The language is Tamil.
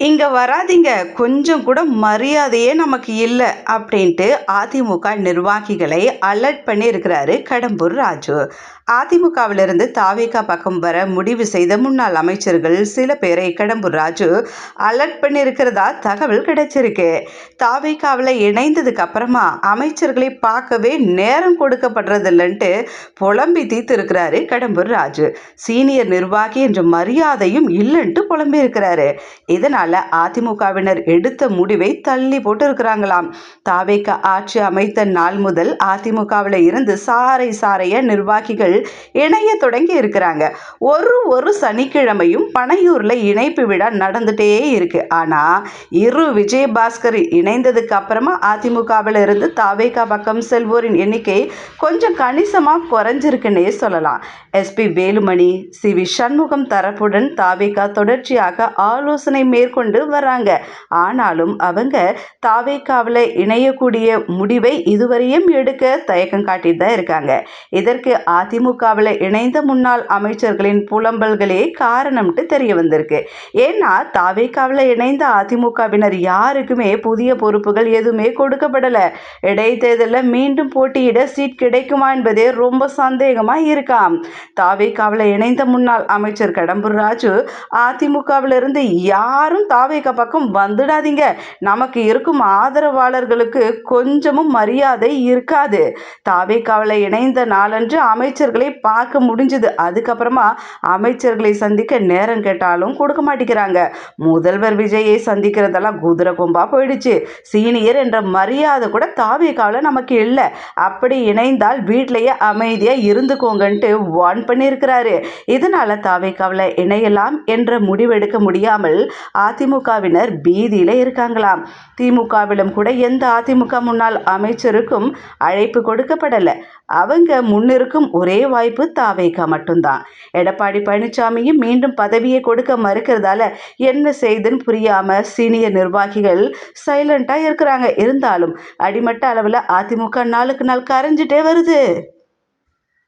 இங்க வராதீங்க. கொஞ்சம் கூட மரியாதையே நமக்கு இல்ல. அப்படின்ட்டு அதிமுக நிர்வாகிகளை அலர்ட் பண்ணி இருக்கிறாரு கடம்பூர் ராஜு. அதிமுகவிலிருந்து தாவேகா பக்கம் வர முடிவு செய்த முன்னாள் அமைச்சர்கள் சில பேரை கடம்பூர் ராஜு அலர்ட் பண்ணி இருக்கிறதா தகவல் கிடைச்சிருக்கு. தாவேகாவில் இணைந்ததுக்கு அப்புறமா அமைச்சர்களை பார்க்கவே நேரம் கொடுக்கப்படுறது இல்லைன்ட்டு புலம்பி தீர்த்து இருக்கிறாரு கடம்பூர் ராஜு. சீனியர் நிர்வாகி என்ற மரியாதையும் இல்லைன்ட்டு புலம்பி இருக்கிறாரு. இதனால அதிமுகவினர் எடுத்த முடிவை தள்ளி போட்டு இருக்கிறாங்களாம். தாவேகா ஆட்சி அமைத்த நாள் முதல் அதிமுகவில் இருந்து சாறை சாறைய நிர்வாகிகள் இணைய தொடங்கி இருக்கிறாங்க. ஒரு சனிக்கிழமையும் பனையூர்ல இணைப்பு விழா நடந்துட்டே இருக்கு. ஆனா விஜயபாஸ்கர் இணைந்ததுக்கு அப்புறமா அதிமுகவில் இருந்து தாவேகா பக்கம் செல்வோரின் எண்ணிக்கை கொஞ்சம் கணிசமா குறைஞ்சிருக்குன்னே சொல்லலாம். SP Velumani, C V. சண்முகம் தரப்புடன் தாவேகா தொடர்ச்சியாக ஆலோசனை மேற்கொண்டு வர்றாங்க. ஆனாலும் அவங்க தாவேகாவில் இணையக்கூடிய முடிவை இதுவரையும் எடுக்க தயக்கம் காட்டிட்டு தான் இருக்காங்க. இதற்கு அதிமுகவில் இணைந்த முன்னாள் அமைச்சர்களின் புலம்பல்களே காரணம்ட்டு தெரிய வந்திருக்கு. ஏன்னா தாவேகாவில் இணைந்த அதிமுகவினர் யாருக்குமே புதிய பொறுப்புகள் எதுவுமே கொடுக்கப்படல. இடைத்தேர்தலில் மீண்டும் போட்டியிட சீட் கிடைக்குமா என்பதே ரொம்ப சந்தேகமா இருக்காம். தாவேகாவில் இணைந்த முன்னாள் அமைச்சர் கடம்பூர் ராஜு அதிமுகவிலிருந்து யாரும் தாவேகா பக்கம் வந்துடாதீங்க, நமக்கு இருக்கும் ஆதரவாளர்களுக்கு கொஞ்சமும் மரியாதை இருக்காது. தாவேகாவில் இணைந்த நாளன்று அமைச்சர்களை பார்க்க முடிஞ்சது. அதுக்கப்புறமா அமைச்சர்களை சந்திக்க நேரம் கேட்டாலும் கொடுக்க மாட்டேங்கிறாங்க. முதல்வர் விஜயை சந்திக்கிறதெல்லாம் குதிரை கொம்பா போயிடுச்சு. சீனியர் என்ற மரியாதை கூட தாவேகாவில் நமக்கு இல்லை. அப்படி இணைந்தால் வீட்டிலேயே அமைதியா இருந்துக்கோங்கன்ட்டு வார்ன் பண்ணியிருக்கிறாரு. இதனால தாவேகாவில் இணையலாம் என்ற முடிவெடுக்க முடியாமல் அதிமுகவினர் பீதியில இருக்காங்களாம். திமுகவிலும் கூட எந்த அதிமுக முன்னாள் அமைச்சருக்கும் அழைப்பு கொடுக்கப்படல. அவங்க முன்னிருக்கும் ஒரே வாய்ப்பு தாவேகா மட்டும்தான். எடப்பாடி பழனிசாமியும் மீண்டும் பதவியை கொடுக்க மறுக்கிறதால என்ன செய்துன்னு புரியாம சீனியர் நிர்வாகிகள் சைலண்டா இருக்கிறாங்க. இருந்தாலும் அடிமட்ட அளவில் அதிமுக நாளுக்கு நாள் கரைஞ்சிட்டே வருது.